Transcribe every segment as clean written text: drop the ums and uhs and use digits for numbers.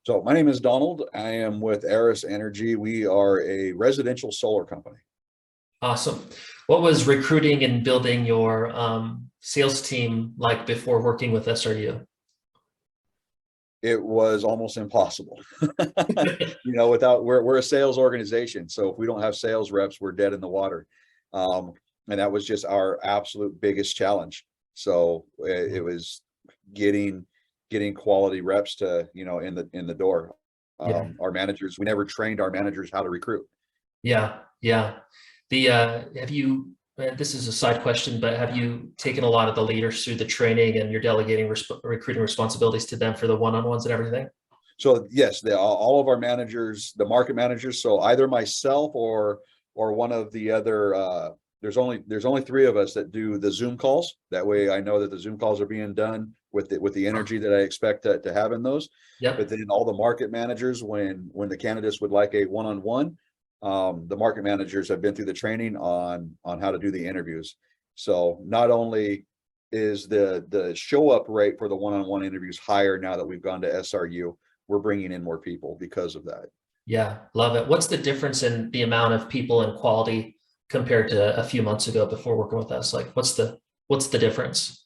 So my name is Donald. I am with Eris Energy. We are a residential solar company. Awesome. What was recruiting and building your sales team like before working with SRU? It was almost impossible. Without we're a sales organization. So if we don't have sales reps, we're dead in the water. And that was just our absolute biggest challenge. So it was getting quality reps to, in the door. Yeah, Our managers, we never trained our managers how to recruit. yeah, yeah. Have you, this is a side question, but have you taken a lot of the leaders through the training and you're delegating recruiting responsibilities to them for the one-on-ones and everything? So yes, all of our managers, the market managers, so either myself or one of the other there's only three of us that do the Zoom calls. That way I know that the Zoom calls are being done with the energy that I expect to have in those. But Yep. then all the market managers, when the candidates would like a one-on-one, the market managers have been through the training on how to do the interviews. So not only is the show up rate for the one-on-one interviews higher now that we've gone to SRU, we're bringing in more people because of that. Yeah, love it. What's the difference in the amount of people and quality compared to a few months ago before working with us? Like what's the difference?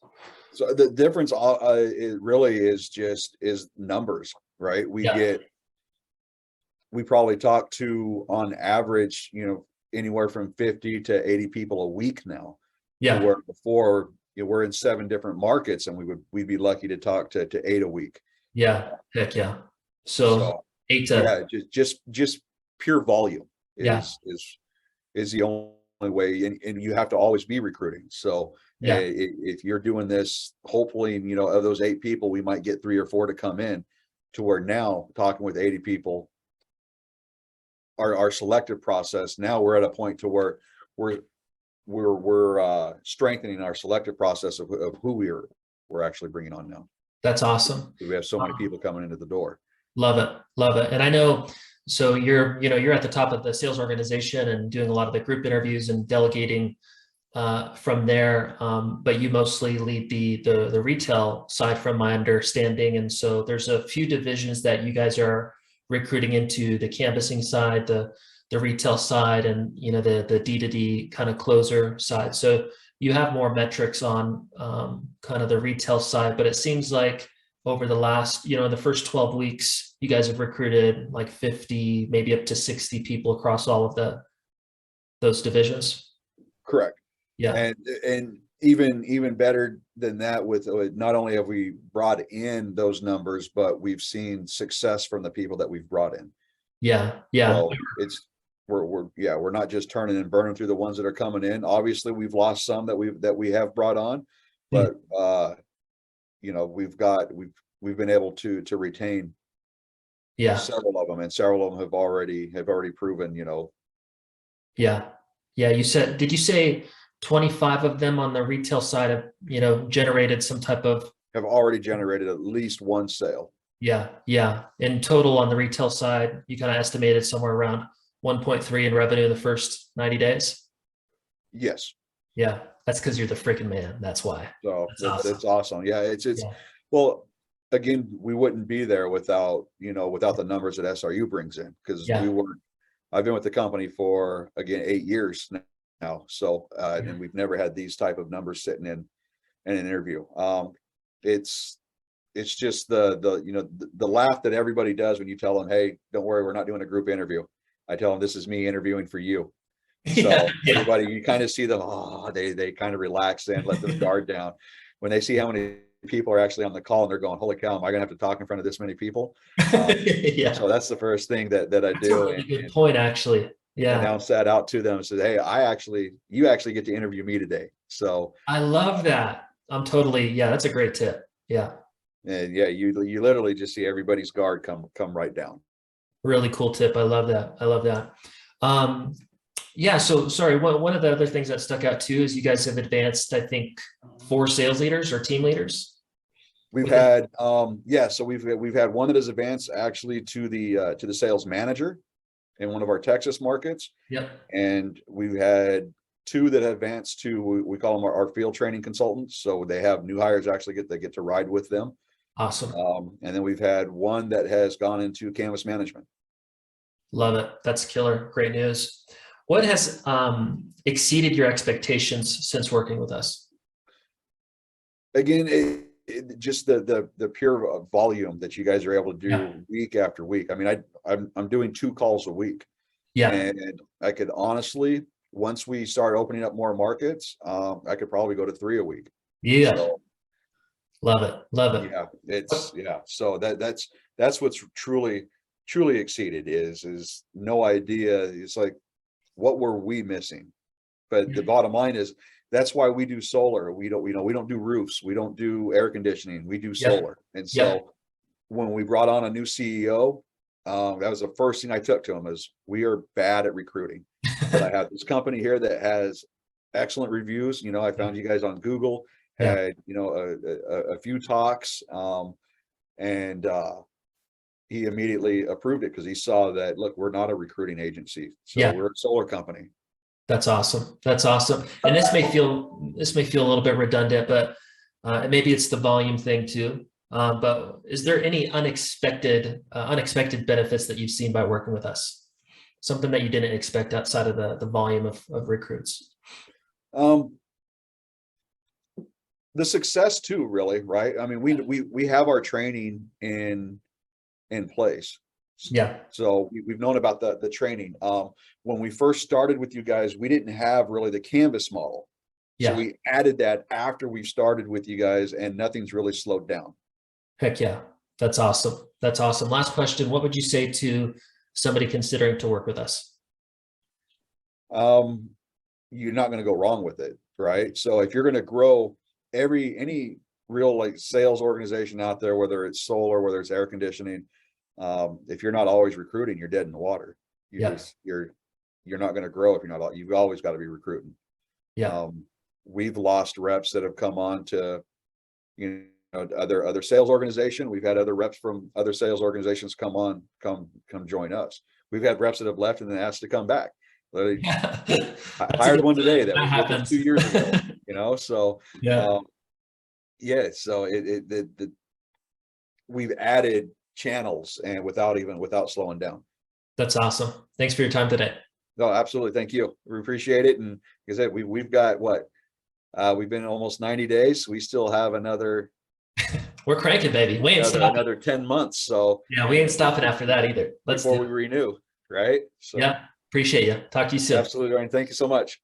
So the difference, it really is numbers, right? Yeah, We probably talk to on average, anywhere from 50 to 80 people a week now, to yeah, where before, we're in 7 different markets and we'd be lucky to talk to 8 a week. yeah. Heck yeah. So So eight yeah, to just pure volume yeah, is the only way, and you have to always be recruiting. So yeah. if you're doing this, hopefully, of those 8 people, we might get 3 or 4 to come in, to where now talking with 80 people, our selective process, now we're at a point to where we're we're strengthening our selective process of who we're actually bringing on now. That's awesome. We have so many people coming into the door. Love it. Love it. And I know, so you're at the top of the sales organization and doing a lot of the group interviews and delegating from there. But you mostly lead the retail side from my understanding. And so there's a few divisions that you guys are recruiting into: the canvassing side, the retail side, and the D2D kind of closer side. So you have more metrics on kind of the retail side, but it seems like over the last, the first 12 weeks, you guys have recruited like 50, maybe up to 60 people across all of those divisions. Correct. Yeah. And even better than that, with not only have we brought in those numbers, but we've seen success from the people that we've brought in. Yeah. Yeah. So it's we're not just turning and burning through the ones that are coming in. Obviously, we've lost some that we have brought on, Mm. but we've been able to retain Yeah. several of them, and several of them have already proven, Yeah. Yeah. Did you say 25 of them on the retail side have, generated some type of, have already generated at least one sale. yeah. Yeah. In total on the retail side, you kind of estimated somewhere around 1.3 in revenue in the first 90 days. Yes. Yeah. That's because you're the freaking man. That's why. So That's that's awesome. awesome. Yeah, it's Yeah. well, again, we wouldn't be there without the numbers that SRU brings in, because Yeah. I've been with the company for, again, 8 years now. So Yeah. and we've never had these type of numbers sitting in an interview. It's just the laugh that everybody does when you tell them, hey, don't worry, we're not doing a group interview. I tell them, this is me interviewing for you. Yeah. So everybody, you kind of see them, they kind of relax and let them guard down. When they see how many people are actually on the call and they're going, holy cow, am I gonna have to talk in front of this many people? Yeah. So that's the first thing that I That's a do, really good and point, actually. Yeah. announce that out to them and say, hey, you actually get to interview me today. So, I love that. Yeah, that's a great tip. Yeah. and yeah, you literally just see everybody's guard come right down. Really cool tip. I love that. I love that. Um, yeah. So sorry. One of the other things that stuck out too is you guys have advanced, I think, 4 sales leaders or team leaders We've within. had so we've had one that has advanced actually to the sales manager in one of our Texas markets. Yep. And we've had 2 that advanced to, we call them our field training consultants. So they have new hires actually get to ride with them. Awesome. And then we've had one that has gone into canvas management. Love it. That's killer. Great news. What has exceeded your expectations since working with us? Again, just the pure volume that you guys are able to do Yeah. week after week. I mean, I'm doing 2 calls a week, Yeah. and I could honestly, once we start opening up more markets, I could probably go to 3 a week. Yeah. So Love it. Love it. yeah. So that's what's truly exceeded is no idea. It's like, what were we missing? But the bottom line is that's why we do solar. We don't do roofs. We don't do air conditioning. We do Yeah. solar. And Yeah. so when we brought on a new CEO, that was the first thing I took to him is we are bad at recruiting. But I have this company here that has excellent reviews. You know, I found you guys on Google, Yeah. had, a few talks, and he immediately approved it because he saw that, look, we're not a recruiting agency. So Yeah. we're a solar company. That's awesome. That's awesome. And this may feel a little bit redundant, but and maybe it's the volume thing too. But is there any unexpected benefits that you've seen by working with us? Something that you didn't expect outside of the volume of recruits? The success too, really, right? I mean, we have our training in place. Yeah. So we've known about the training. When we first started with you guys, we didn't have really the canvas model. So Yeah. we added that after we started with you guys, and nothing's really slowed down. Heck yeah. That's awesome. That's awesome. Last question. What would you say to somebody considering to work with us? You're not going to go wrong with it, right? So if you're going to grow any real like sales organization out there, whether it's solar, whether it's air conditioning, if you're not always recruiting, you're dead in the water. You're not going to grow if you're not. You've always got to be recruiting. Yeah. We've lost reps that have come on to, other sales organization. We've had other reps from other sales organizations come join us. We've had reps that have left and then asked to come back. Yeah. I hired one today that was with us happens. 2 years ago. So Yeah. yeah, so we've added channels and without slowing down. That's awesome. Thanks for your time today. No, absolutely. Thank you. We appreciate it. And like I said, we've got we've been almost 90 days. We still have another We're cranking, baby. We ain't stopping. another 10 months. So Yeah, we ain't stopping after that either. Let's before do we it. renew, right? So Yeah. Appreciate you. Talk to you soon. absolutely, Ryan. Thank you so much.